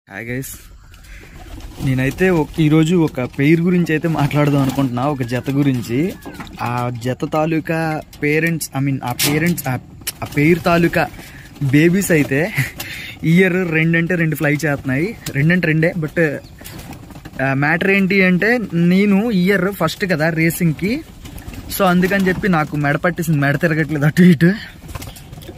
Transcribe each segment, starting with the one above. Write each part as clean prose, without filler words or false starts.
Hi guys, నేనైతే ఈరోజు ఒక పెయిర్ గురించి అయితే మాట్లాడదాం అనుకుంటున్నా. ఒక జత గురించి. ఆ జత తాలూకా పేరెంట్స్ ఆ పెయిర్ తాలూకా బేబీస్ అయితే ఇయర్ రెండు ఫ్లై చేస్తున్నాయి. రెండే. బట్ మ్యాటర్ ఏంటి అంటే, నేను ఇయర్ ఫస్ట్ కదా రేసింగ్కి. సో అందుకని చెప్పి నాకు మెడ పట్టేసింది, మెడ తిరగట్లేదు అటు ఇటు.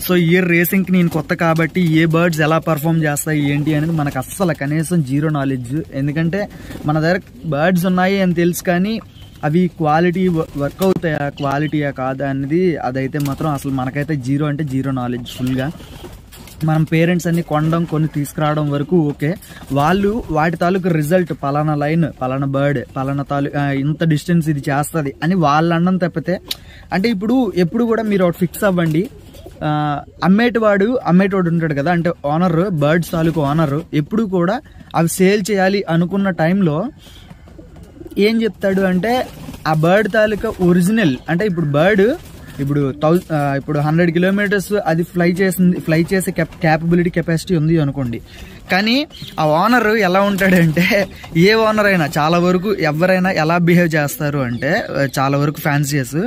సో ఇయర్ రేసింగ్కి నేను కొత్త కాబట్టి ఏ బర్డ్స్ ఎలా పర్ఫామ్ చేస్తాయి ఏంటి అనేది మనకు అస్సలు కనీసం జీరో నాలెడ్జ్. ఎందుకంటే మన దగ్గర బర్డ్స్ ఉన్నాయి అని తెలుసు, కానీ అవి క్వాలిటీ వర్క్ అవుతాయా, క్వాలిటీయా కాదా అనేది అదైతే మాత్రం అసలు మనకైతే జీరో అంటే జీరో నాలెడ్జ్ ఫుల్గా. మనం పేరెంట్స్ అన్ని కొనడం, కొన్ని తీసుకురావడం వరకు ఓకే. వాళ్ళు వాటి తాలూకు రిజల్ట్ పలానా లైన్, పలానా బర్డ్, పలానా ఇంత డిస్టెన్స్ ఇది చేస్తుంది అని వాళ్ళు అనడం తప్పితే, అంటే ఎప్పుడు కూడా మీరు ఒకటి ఫిక్స్ అవ్వండి. అమ్మేటవాడు ఉంటాడు కదా, అంటే ఓనర్, బర్డ్స్ తాలూకు ఓనర్ ఎప్పుడు కూడా అవి సేల్ చేయాలి అనుకున్న టైంలో ఏం చెప్తాడు అంటే, ఆ బర్డ్ తాలూకా ఒరిజినల్, అంటే ఇప్పుడు బర్డ్ ఇప్పుడు 100 కిలోమీటర్స్ అది ఫ్లై చేసే కెపాసిటీ ఉంది అనుకోండి. కానీ ఆ ఓనర్ ఎలా ఉంటాడంటే, ఏ ఓనర్ అయినా చాలా వరకు ఎవరైనా ఎలా బిహేవ్ చేస్తారు అంటే, చాలా వరకు ఫ్యాన్సీస్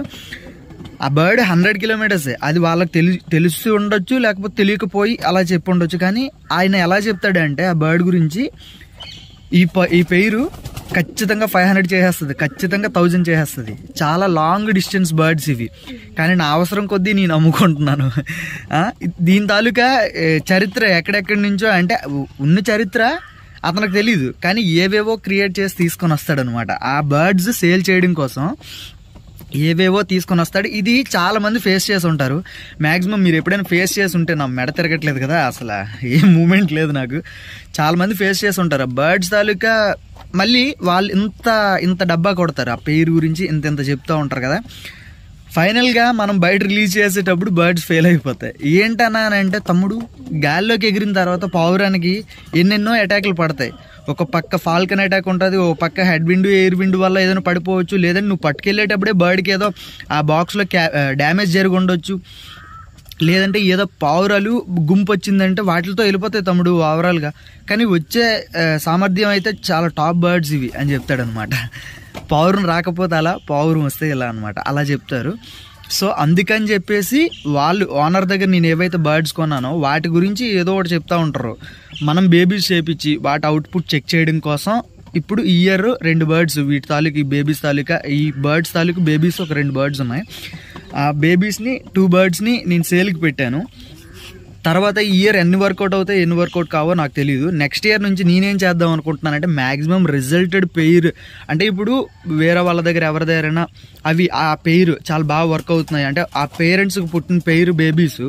ఆ బర్డ్ 100 కిలోమీటర్సే, అది వాళ్ళకి తెలుసు ఉండొచ్చు, లేకపోతే తెలియకపోయి అలా చెప్పి ఉండొచ్చు. కానీ ఆయన ఎలా చెప్తాడంటే ఆ బర్డ్ గురించి, ఈ పెయిరు ఖచ్చితంగా 500 చేసేస్తుంది, ఖచ్చితంగా 1000 చేసేస్తుంది. చాలా లాంగ్ డిస్టెన్స్ బర్డ్స్ ఇవి. కానీ నా అవసరం కొద్దీ నేను అమ్ముకుంటున్నాను. దీని తాలూకా చరిత్ర ఎక్కడెక్కడి నుంచో, అంటే ఉన్న చరిత్ర అతనికి తెలీదు, కానీ ఏవేవో క్రియేట్ చేసి తీసుకొని వస్తాడనమాట. ఆ బర్డ్స్ సేల్ చేయడం కోసం ఏవేవో తీసుకొని వస్తాడు. ఇది చాలా మంది ఫేస్ చేసి ఉంటారు. మ్యాక్సిమం మీరు ఎప్పుడైనా ఫేస్ చేసి ఉంటే, నా మెడ తిరగట్లేదు కదా, అసలు ఏం మూమెంట్ లేదు నాకు. చాలా మంది ఫేస్ చేసి ఉంటారు. బర్డ్స్ తాలూకా మళ్ళీ వాళ్ళు ఇంత డబ్బా కొడతారు. ఆ పేరు గురించి ఇంత చెప్తూ ఉంటారు కదా. ఫైనల్గా మనం బయట రిలీజ్ చేసేటప్పుడు బర్డ్స్ ఫెయిల్ అయిపోతాయి. ఏంటన్నా అంటే, తమ్ముడు గాల్లోకి ఎగిరిన తర్వాత పావురానికి ఎన్నెన్నో అటాక్లు పడతాయి. ఒక పక్క ఫాల్కన్ అటాక్ ఉంటుంది, ఒక పక్క హెడ్ విండ్, ఎయిర్ విండ్ వల్ల ఏదైనా పడిపోవచ్చు, లేదంటే నువ్వు పట్టుకెళ్ళేటప్పుడే బర్డ్కి ఏదో ఆ బాక్స్లో డ్యామేజ్ జరిగి ఉండొచ్చు, లేదంటే ఏదో పావురాలు గుంపు వచ్చిందంటే వాటితో వెళ్ళిపోతాయి తమ్ముడు ఓవరాల్గా. కానీ వచ్చే సామర్థ్యం అయితే చాలా టాప్ బర్డ్స్ ఇవి అని చెప్తాడనమాట. పావురం రాకపోతే అలా, పావురం వస్తే ఇలా అనమాట, అలా చెప్తారు. సో అందుకని చెప్పేసి వాళ్ళు ఓనర్ దగ్గర నేను ఏవైతే బర్డ్స్ కొన్నానో వాటి గురించి ఏదో ఒకటి చెప్తా ఉంటారు. మనం బేబీస్ చేపించి వాటి అవుట్పుట్ చెక్ చేయడం కోసం ఇప్పుడు ఇయర్ 2 బర్డ్స్, వీటి తాలూకు ఈ బేబీస్ తాలూకా, ఈ బర్డ్స్ తాలూకు బేబీస్ ఒక 2 బర్డ్స్ ఉన్నాయి. ఆ బేబీస్ని 2 బర్డ్స్ని నేను సేల్కి పెట్టాను. తర్వాత ఈ ఇయర్ ఎన్ని వర్కౌట్ అవుతాయి, ఎన్ని వర్కౌట్ కావో నాకు తెలియదు. నెక్స్ట్ ఇయర్ నుంచి నేనేం చేద్దాం అనుకుంటున్నానంటే, మ్యాక్సిమం రిజల్టెడ్ పెయిర్, అంటే ఇప్పుడు వేరే వాళ్ళ దగ్గర ఎవరి దగ్గరైనా అవి ఆ పెయిర్ చాలా బాగా వర్క్ అవుతున్నాయి, అంటే ఆ పేరెంట్స్కి పుట్టిన పెయిర్ బేబీస్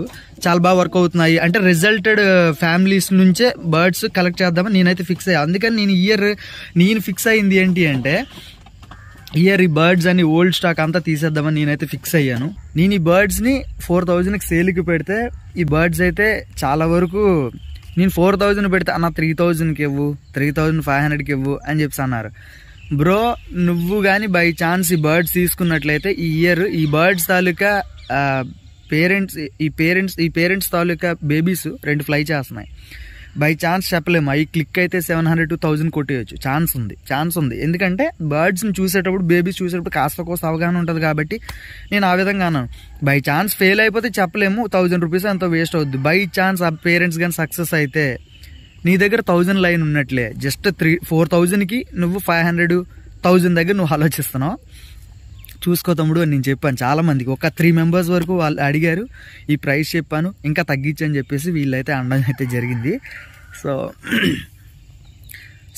చాలా బాగా వర్క్ అవుతున్నాయి అంటే రిజల్టెడ్ ఫ్యామిలీస్ నుంచే బర్డ్స్ కలెక్ట్ చేద్దామని నేనైతే ఫిక్స్ అయ్యా. అందుకని నేను ఫిక్స్ అయింది ఏంటి అంటే, ఇయర్ ఈ బర్డ్స్ అని ఓల్డ్ స్టాక్ అంతా తీసేద్దామని నేనైతే ఫిక్స్ అయ్యాను. నేను ఈ బర్డ్స్ని 4000కి సేల్కి పెడితే, ఈ బర్డ్స్ అయితే చాలా వరకు నేను 4000 పెడితే అన్న 3000కి ఇవ్వు, 3500కి ఇవ్వు అని చెప్పి అన్నారు. బ్రో, నువ్వు కానీ బై ఛాన్స్ ఈ బర్డ్స్ తీసుకున్నట్లయితే ఈ ఇయర్ ఈ బర్డ్స్ తాలూకా పేరెంట్స్ తాలూకా బేబీస్ 2 ఫ్లై చేస్తున్నాయి. బై ఛాన్స్ చెప్పలేము, అవి క్లిక్ అయితే 700 to 1000 కొట్టేయచ్చు. ఛాన్స్ ఉంది. ఎందుకంటే బర్డ్స్ని చూసేటప్పుడు, బేబీస్ చూసేటప్పుడు కాస్త కోస్త అవగాహన ఉంటుంది కాబట్టి నేను ఆ విధంగా అన్నాను. బై ఛాన్స్ ఫెయిల్ అయిపోతే చెప్పలేము, 1000 రూపీస్ ఎంతో వేస్ట్ అవుద్ది. బై ఛాన్స్ ఆ పేరెంట్స్ కానీ సక్సెస్ అయితే నీ దగ్గర 1000 లైన్ ఉన్నట్లే. జస్ట్ 4000కి నువ్వు 500, 1000 దగ్గర నువ్వు ఆలోచిస్తున్నావు. చూసుకో తమ్ముడు అని నేను చెప్పాను చాలా మందికి. ఒక 3 మెంబర్స్ వరకు వాళ్ళు అడిగారు, ఈ ప్రైస్ చెప్పాను, ఇంకా తగ్గించని చెప్పేసి వీళ్ళైతే అనడం అయితే జరిగింది. సో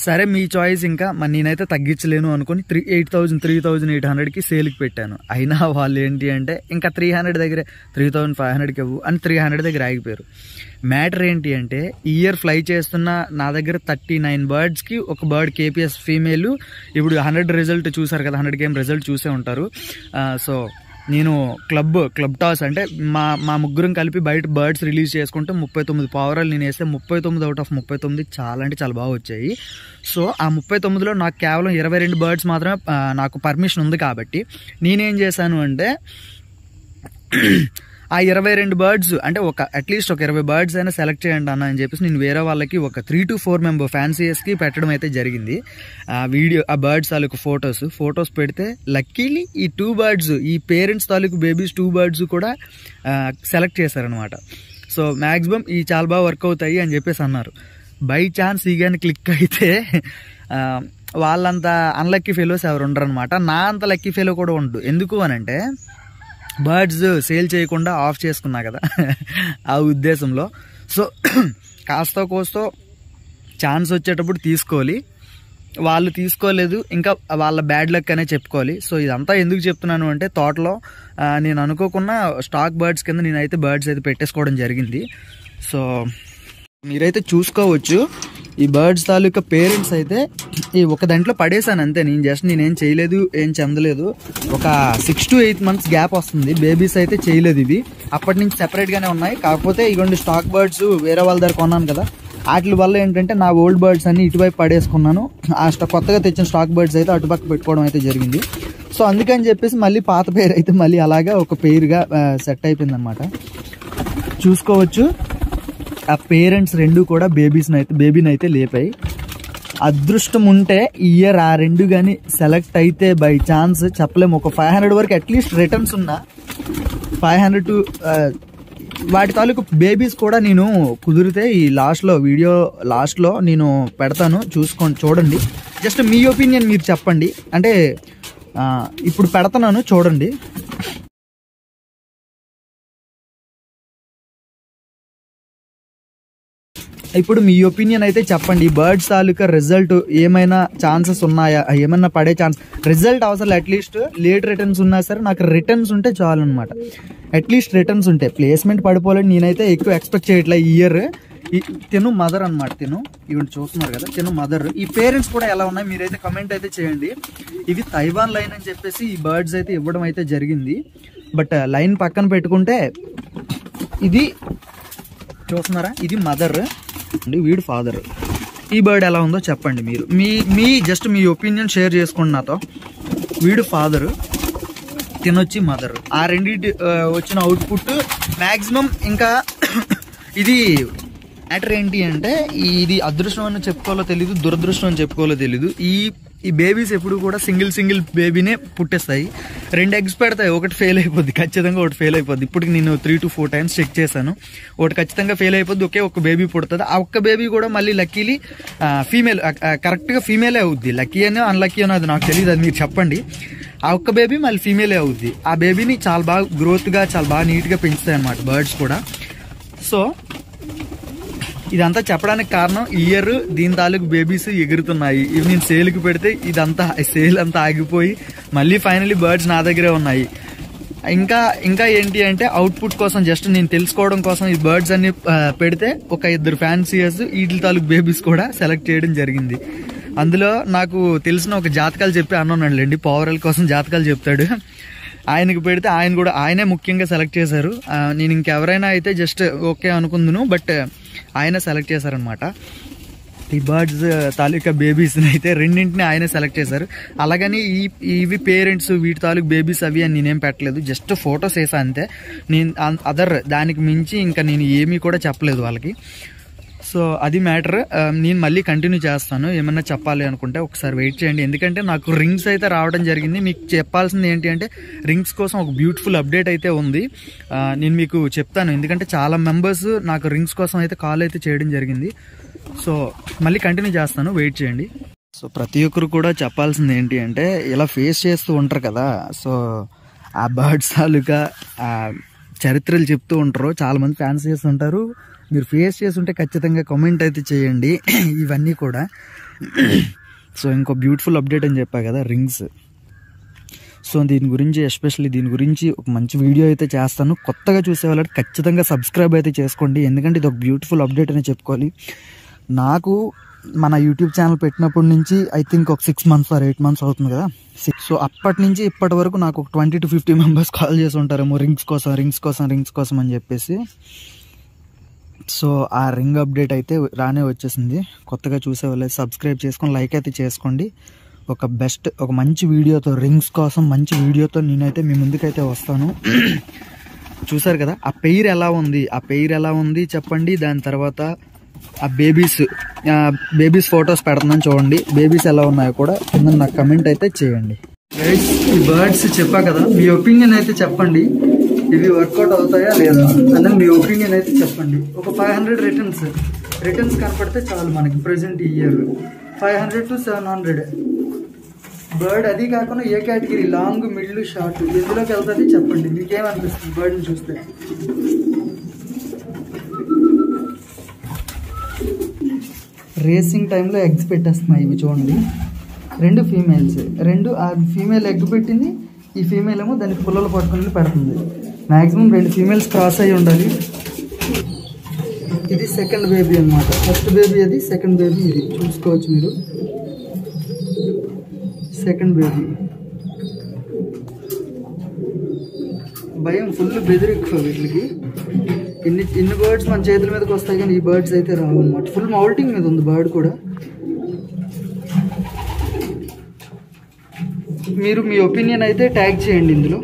సరే మీ చాయిస్. ఇంకా మరి నేనైతే తగ్గించలేను అనుకుని 3800కి సేల్కి పెట్టాను. అయినా వాళ్ళు ఏంటి అంటే, ఇంకా 300 దగ్గరే, 3500కి ఇవ్వు అని 300 దగ్గర ఆగిపోయారు. మ్యాటర్ ఏంటి అంటే, ఇయర్ ఫ్లై చేస్తున్న నా దగ్గర 39 బర్డ్స్కి ఒక బర్డ్ కేపీఎస్ ఫీమేల్. ఇప్పుడు 100 రిజల్ట్ చూసారు కదా, 100 గేమ్ రిజల్ట్ చూసే ఉంటారు. సో నేను క్లబ్ టాస్ అంటే మా ముగ్గురం కలిపి బయట బర్డ్స్ రిలీజ్ చేసుకుంటే 39 పావురాలు నేను వేస్తే 39 అవుట్ ఆఫ్ 39 చాలా అంటే చాలా బాగా వచ్చాయి. సో ఆ 39లో నాకు కేవలం 22 బర్డ్స్ మాత్రమే నాకు పర్మిషన్ ఉంది. కాబట్టి నేనేం చేశాను అంటే, ఆ 22 బర్డ్స్ అంటే అట్లీస్ట్ ఒక 20 బర్డ్స్ అయినా సెలెక్ట్ చేయండి అన్న అని చెప్పేసి నేను వేరే వాళ్ళకి ఒక 3 to 4 మెంబర్ ఫ్యాన్సీయర్స్కి పెట్టడం అయితే జరిగింది. ఆ బర్డ్స్ తాలూకు ఫొటోస్ పెడితే లక్కీలీ ఈ 2 బర్డ్స్, ఈ పేరెంట్స్ తాలూకు బేబీస్ 2 బర్డ్స్ కూడా సెలెక్ట్ చేశారనమాట. సో మ్యాక్సిమం ఈ చాలా బాగా వర్క్ అవుతాయి అని చెప్పేసి అన్నారు. బై ఛాన్స్ ఈ కానీ క్లిక్ అయితే వాళ్ళంత అన్లక్కీ ఫెలోస్ ఎవరు ఉండరు అనమాట. నా అంత లక్కీ ఫెలో కూడా ఉండదు. ఎందుకు అని అంటే బర్డ్స్ సేల్ చేయకుండా ఆఫ్ చేసుకున్నా కదా ఆ ఉద్దేశంలో. సో కాస్త కోస్తో ఛాన్స్ వచ్చేటప్పుడు తీసుకోవాలి. వాళ్ళు తీసుకోలేదు, ఇంకా వాళ్ళ బ్యాడ్ లక్ అనే చెప్పుకోవాలి. సో ఇదంతా ఎందుకు చెప్తున్నాను అంటే తోటలో నేను అనుకోకుండా స్టాక్ బర్డ్స్ కింద నేనైతే బర్డ్స్ అయితే పెట్టేసుకోవడం జరిగింది. సో మీరైతే చూసుకోవచ్చు ఈ బర్డ్స్ తాలూకా పేరెంట్స్ అయితే ఈ ఒక దాంట్లో పడేసాను అంతే. నేనేం చేయలేదు, ఏం చెందలేదు. ఒక 6 to 8 months గ్యాప్ వస్తుంది. బేబీస్ అయితే చేయలేదు ఇవి, అప్పటి నుంచి సెపరేట్గానే ఉన్నాయి. కాకపోతే ఇగోండి స్టాక్ బర్డ్స్ వేరే వాళ్ళ దగ్గర కొన్నాను కదా, వాటి వల్ల ఏంటంటే నా ఓల్డ్ బర్డ్స్ అన్ని ఇటువైపు పడేసుకున్నాను. కొత్తగా తెచ్చిన స్టాక్ బర్డ్స్ అయితే అటుపక్క పెట్టుకోవడం అయితే జరిగింది. సో అందుకని చెప్పేసి మళ్ళీ పాత పేరు అయితే మళ్ళీ అలాగా ఒక పేరుగా సెట్ అయిపోయింది అనమాట. చూసుకోవచ్చు ఆ పేరెంట్స్ 2 కూడా బేబీని అయితే లేపాయి. అదృష్టం ఉంటే ఈ ఇయర్ ఆ 2 కానీ సెలెక్ట్ అయితే బై ఛాన్స్ చెప్పలేము. ఒక 500 వరకు అట్లీస్ట్ రిటర్న్స్ ఉన్నా 500 to వాటి తాలూకు బేబీస్ కూడా నేను కుదిరితే ఈ వీడియో లాస్ట్లో నేను పెడతాను, చూడండి. జస్ట్ మీ ఒపీనియన్ మీరు చెప్పండి. అంటే ఇప్పుడు పెడతాను, చూడండి. ఇప్పుడు మీ ఒపీనియన్ అయితే చెప్పండి. బర్డ్స్ తాలూకా రిజల్ట్ ఏమైనా ఛాన్సెస్ ఉన్నాయా, ఏమన్నా పడే ఛాన్స్? రిజల్ట్ అవసరం, అట్లీస్ట్ లేట్ రిటర్న్స్ ఉన్నా సరే నాకు రిటర్న్స్ ఉంటే చాలు అనమాట. అట్లీస్ట్ రిటర్న్స్ ఉంటే ప్లేస్మెంట్ పడిపోవాలని నేనైతే ఎక్కువ ఎక్స్పెక్ట్ చేయట్లే ఈ ఇయర్. తిను మదర్ అనమాట, ఇవి చూస్తున్నారు కదా, తిను మదర్. ఈ పేరెంట్స్ కూడా ఎలా ఉన్నాయి మీరైతే కమెంట్ అయితే చేయండి. ఇవి తైవాన్ లైన్ అని చెప్పేసి ఈ బర్డ్స్ అయితే ఇవ్వడం అయితే జరిగింది. బట్ లైన్ పక్కన పెట్టుకుంటే ఇది చూస్తున్నారా, ఇది మదర్, వీడు ఫాదర్. ఈ బర్డ్ ఎలా ఉందో చెప్పండి మీరు. జస్ట్ మీ ఒపీనియన్ షేర్ చేసుకోండి నాతో. వీడు ఫాదరు, తినొచ్చి మదర్. ఆ రెండింటి వచ్చిన అవుట్పుట్ మ్యాక్సిమం. ఇంకా ఇది మ్యాటర్ ఏంటి అంటే ఇది అదృష్టం అని చెప్పుకోవాలో తెలీదు, దురదృష్టం అని చెప్పుకోవాలో తెలీదు. ఈ బేబీస్ ఎప్పుడు కూడా సింగిల్ బేబీనే పుట్టేస్తాయి. 2 eggs పెడతాయి, ఒకటి ఫెయిల్ అయిపోద్ది, ఖచ్చితంగా ఒకటి ఫెయిల్ అయిపోద్ది. ఇప్పటికి నేను 3 to 4 times చెక్ చేశాను. ఒకటి ఖచ్చితంగా ఫెయిల్ అయిపోద్ది, ఒక బేబీ పుడుతుంది. ఆ ఒక్క బేబీ కూడా మళ్ళీ లక్కీలీ ఫీమేల్, కరెక్ట్గా ఫీమేలే అవుద్ది. లక్కీ అనో అన్లక్కీ అనో అది నాకు తెలియదు, అది మీరు చెప్పండి. ఆ ఒక్క బేబీ మళ్ళీ ఫీమేలే అవుద్ది. ఆ బేబీని చాలా బాగా గ్రోత్గా చాలా బాగా నీట్గా పెంచుతాయి అన్నమాట బర్డ్స్ కూడా. సో ఇదంతా చెప్పడానికి కారణం ఈ ఇయర్ దీని తాలూకు బేబీస్ ఎగురుతున్నాయి. ఇవి నేను సేల్కి పెడితే ఇదంతా సేల్ అంతా ఆగిపోయి మళ్ళీ ఫైనలీ బర్డ్స్ నా దగ్గరే ఉన్నాయి. ఇంకా ఏంటి అంటే అవుట్పుట్ కోసం జస్ట్ నేను తెలుసుకోవడం కోసం ఈ బర్డ్స్ అన్ని పెడితే ఒక 2 ఫ్యాన్సీయర్స్ వీటి తాలూకు బేబీస్ కూడా సెలెక్ట్ చేయడం జరిగింది. అందులో నాకు తెలిసిన ఒక జాతకాలు చెప్పి అన్నానండి, పవర్ఎల్ కోసం జాతకాలు చెప్తాడు, ఆయనకు పెడితే ఆయనే ముఖ్యంగా సెలెక్ట్ చేశారు. నేను ఇంకెవరైనా అయితే జస్ట్ ఓకే అనుకుందును, బట్ ఆయన సెలెక్ట్ చేశారనమాట. ఈ బర్డ్స్ తాలూకా బేబీస్ని అయితే 2 ఆయనే సెలెక్ట్ చేశారు. అలాగని ఇవి పేరెంట్స్ వీటి తాలూకు బేబీస్ అవి అని నేనేం పెట్టలేదు, జస్ట్ ఫొటోస్ వేసా అంతే. నేను దానికి మించి ఇంకా నేను ఏమీ కూడా చెప్పలేదు వాళ్ళకి. సో అది మ్యాటర్. నేను మళ్ళీ కంటిన్యూ చేస్తాను. ఏమన్నా చెప్పాలి అనుకుంటే ఒకసారి వెయిట్ చేయండి. ఎందుకంటే నాకు రింగ్స్ అయితే రావడం జరిగింది. మీకు చెప్పాల్సింది ఏంటి అంటే రింగ్స్ కోసం ఒక బ్యూటిఫుల్ అప్డేట్ అయితే ఉంది, నేను మీకు చెప్తాను. ఎందుకంటే చాలా మెంబర్స్ నాకు రింగ్స్ కోసం అయితే కాల్ అయితే చేయడం జరిగింది. సో మళ్ళీ కంటిన్యూ చేస్తాను, వెయిట్ చేయండి. సో ప్రతి ఒక్కరు కూడా చెప్పాల్సింది ఏంటి అంటే ఇలా ఫేస్ చేస్తూ ఉంటారు కదా, సో ఆ బర్డ్స్ తాలూకా చరిత్రలు చెప్తూ ఉంటారు, చాలామంది ఫ్యాన్స్ చేస్తుంటారు. మీరు ఫేస్ చేస్తుంటే ఖచ్చితంగా కామెంట్ అయితే చేయండి ఇవన్నీ కూడా. సో ఇంకో బ్యూటిఫుల్ అప్డేట్ అని చెప్పా కదా, రింగ్స్. సో ఎస్పెషల్లీ దీని గురించి ఒక మంచి వీడియో అయితే చేస్తాను. కొత్తగా చూసే వాళ్ళకి ఖచ్చితంగా సబ్స్క్రైబ్ అయితే చేసుకోండి, ఎందుకంటే ఇది ఒక బ్యూటిఫుల్ అప్డేట్ అని చెప్పుకోవాలి. నాకు మన యూట్యూబ్ ఛానల్ పెట్టినప్పటి నుంచి ఐ థింక్ ఒక 6 months or 8 months అవుతుంది కదా. సో అప్పటి నుంచి ఇప్పటి వరకు నాకు ఒక 20 to 50 members కాల్ చేసి ఉంటారేమో రింగ్స్ కోసం అని చెప్పేసి. సో ఆ రింగ్ అప్డేట్ అయితే రానే వచ్చేసింది. కొత్తగా చూసే వాళ్ళు సబ్స్క్రైబ్ చేసుకొని లైక్ అయితే చేసుకోండి. ఒక మంచి వీడియోతో రింగ్స్ కోసం మంచి వీడియోతో నేనైతే మీ ముందుకైతే వస్తాను. చూసారు కదా ఆ పెయిర్ ఎలా ఉంది చెప్పండి. దాని తర్వాత ఆ బేబీస్ ఫొటోస్ పెడుతున్నాను చూడండి. బేబీస్ ఎలా ఉన్నాయో కూడా కింద నాకు కమెంట్ అయితే చేయండి. గైస్ ఈ బర్డ్స్ చెప్పా కదా, మీ ఒపీనియన్ అయితే చెప్పండి. ఇవి వర్కౌట్ అవుతాయా లేదా అని మీ ఒపీనియన్ అయితే చెప్పండి. ఒక 500 రిటర్న్స్ కనపడితే చాలు మనకి ప్రెసెంట్ ఈ ఇయర్ 500 to 700. బర్డ్ అది కాకుండా ఏ కేటగిరీ, లాంగ్, మిడిల్, షార్ట్ ఎందులోకి వెళ్తుంది చెప్పండి. మీకేమనిపిస్తుంది బర్డ్ని చూస్తే? రేసింగ్ టైంలో ఎగ్స్ పెట్టేస్తున్నాయి ఇవి చూడండి. 2 ఫీమేల్స్, ఆ ఫీమేల్ ఎగ్ పెట్టింది, ఈ ఫీమేల్ ఏమో దానికి పుల్లలు పట్టుకుని పెడుతుంది. మ్యాక్సిమం 2 ఫీమేల్స్ క్రాస్ అయ్యి ఉండాలి. ఇది సెకండ్ బేబీ అనమాట. ఫస్ట్ బేబీ అది, సెకండ్ బేబీ ఇది. చూసుకోవచ్చు మీరు. సెకండ్ బేబీ భయం ఫుల్, బెదిరెక్కువ వీటికి. ఇన్ని బర్డ్స్ మన చేతుల మీదకి వస్తాయి కానీ ఈ బర్డ్స్ అయితే రావు అనమాట. ఫుల్ మౌల్టింగ్ మీద ఉంది బర్డ్ కూడా. మీరు మీ ఒపీనియన్ అయితే ట్యాగ్ చేయండి ఇందులో.